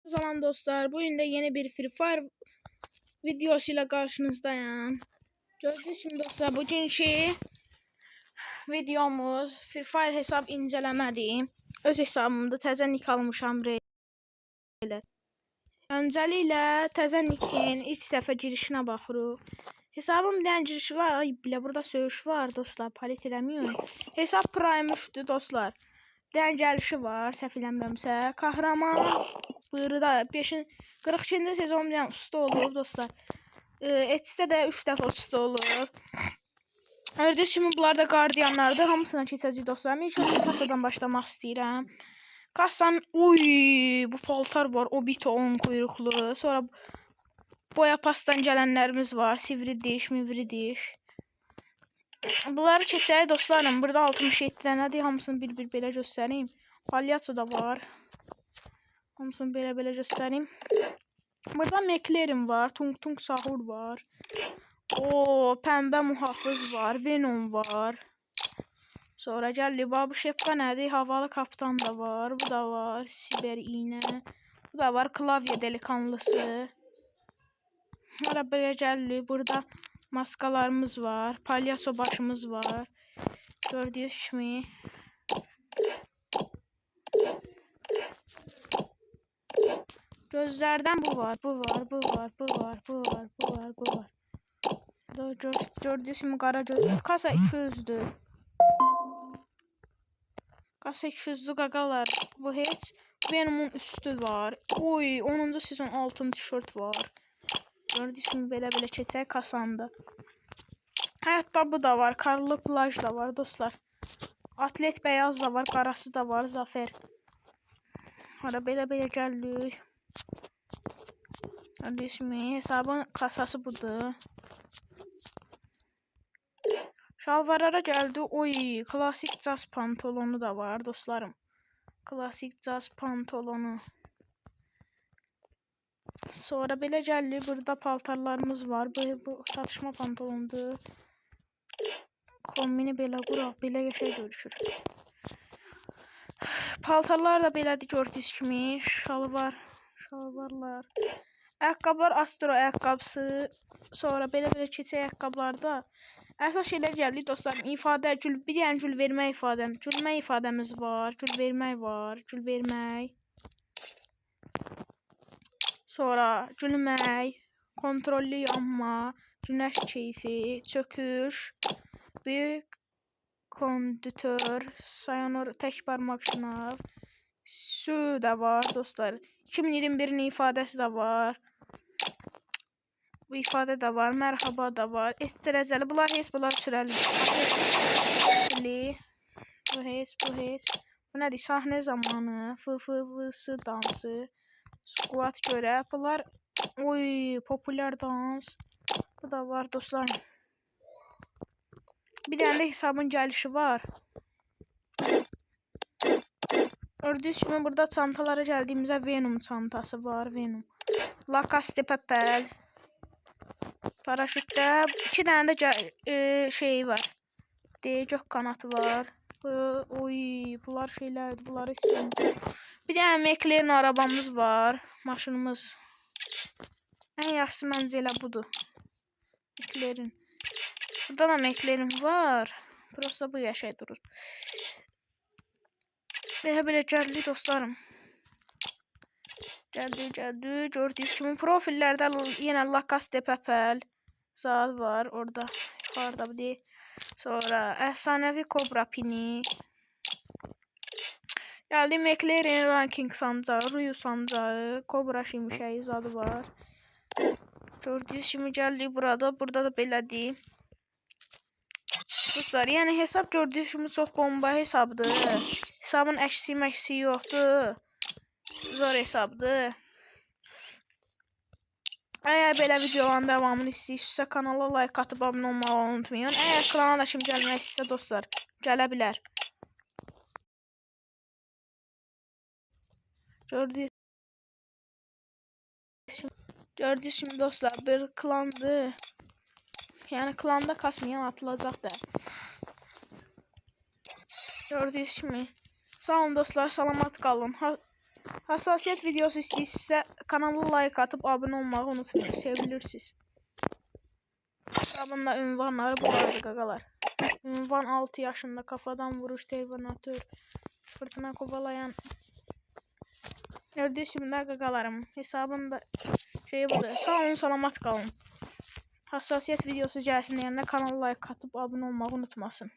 O zaman dostlar, bugün de yeni bir Free Fire videosuyla karşınızdayım. Gördüğünüz şimdi dostlar, bugünkü videomuz Free Fire hesab incələmədir. Öz hesabımda təzə nick almışam elə. Öncəliklə təzə nickin ilk dəfə girişinə baxırıq. Hesabım dən girişi var. Ay bilə, burada söyüş var dostlar. Palet eləmiyorum. Hesab Prime 3'dür dostlar. Dən gəlişi var, səhv eləmirəmsə. Kahraman buyruğu 42-ci sezonda usta olub dostlar. Etdə də 3 dəfə usta olub. Gördüyünüz kimi bunlar da qardiyanlardır. Hamısına keçəcəyik dostlar. İlk öncə kasadan başlamaq istəyirəm. Kasanın bu paltar var. Obito 10 quyruqlu. Sonra boya pastan gələnlərimiz var. Sivri diş, mivri diş. Bunları keçək dostlarım. Burada 67 dənədir. Hamısını bir-bir belə göstəreyim. Palyaço da var. Hamısını belə göstəreyim. Burada McLaren var. Tung Tung Sahur var. Pəmbə muhafız var. Venom var. Sonra gəldi. Bu şepka nədir? Havalı kapitan da var. Bu da var. Siber iğnə. Bu da var. Klavye delikanlısı. Sonra belə gəldi. Burada maskalarımız var. Palyaço başımız var. Gördüyünüz kimi. Gözlərdən bu var. Bu var. Bu var. Bu var. Bu var. Bu var. Bu var. Gördüyünüz kimi qara göz. Kasa 200'dür. Kasa 200'lü qaqalar. Bu heç. Venom'un üstü var. 10. sezon altın tişört var. Gördüyünüz kimi belə keçək kasanda. Hətta bu da var. Karlı plaj da var dostlar. Atlet beyaz da var. Qarası da var. Zafer. Hara belə gəldik. Gördüyünüz kimi hesabın kasası budur. Şalvarlara gəldi. Klasik caz pantolonu da var dostlarım. Klasik caz pantolonu. Sonra belə gəldi. Burada paltarlarımız var. Bu satışma pantolondur. Kombini belə quraq. Belə qəşəng görüşür. Paltarlar da belədir gördüyünüz kimi. Şalvarlar. Ayaqqabılar Astro ayaqqabısı. Sonra belə keçək ayaqqabılarda. Əsas şeylər gəldi dostlarım. İfadə, bir dənə gül vermək ifadəm. Gülmək ifadəmiz var. Gül vermək var. Gül vermək. Sonra gülmək. Kontrollü yanma. Günəş keyfi. Çöküş. Büyük kondütör. Sayanor tek parmak şınav. Su da var dostlar. 2021'in ifadəsi də var. Bu ifadə də var. Merhaba da var. Etdirəcəli. Bunlar sürəli. Bu heç. Bu nədir? Sahne zamanı. Fısı dansı. Squat görə. Bunlar popüler dans. Bu da var dostlar. Bir dənə də hesabın gəlişi var. Gördüyünüz kimi burada çantalara gəldiyimizdə Venom çantası var. Venom. La Casa de Papel. Paraşütdə 2 dənə də şey var. Gök kanatı var. Bunlar şeylərdir. Bunları istəyirəm. Bir dənə McLaren arabamız var. Maşınımız. Ən yaxşısı məncə elə budur. McLaren. Burada da McLaren var. Burası bu yaşay durur. Belə gəldi dostlarım. Gəldi. Gördüyünüz kimi profillərdə yenə La Casa de Papel zad var orada. Yuxarıda bu deyil. Sonra əfsanəvi Cobra Pini. Gəldi McLaren ranking sancağı, Ruyu sancağı, Cobra şimşəyi zadı var. Gördüyünüz kimi gəldi burada. Burada da belədir. Dostlar, yəni hesab gördüyünüz kimi çox bomba hesabdır. Hesabın əksi yoxdur. Zor hesabdır. Əgər belə videoların davamını istəyirsinizsə kanala like atıb abunə olmağı unutmayın. Əgər klana da şimdi gəlmək istəyirsə dostlar, gələ bilər. Gördüyünüz kimi dostlar, bir klandır. Yəni klanda kasmayan atılacaq da. Gördüyünüz kimi. Sağ olun dostlar, salamat qalın. Hassasiyet videosu istəyirsinizsə kanala like atıp abone olmağı unutmayın. Sevilirsiniz. Hesabında ünvanları bulardı qaqalar. Ünvan 6 yaşında kafadan vuruş terminator. Fırtına kovalayan. Gördüğünüz gibi qaqalarım. Hesabında şeyi budur. Sağ olun, salamat qalın. Hassasiyet videosu gəlsin deyəndə kanala like atıp abone olmağı unutmasın.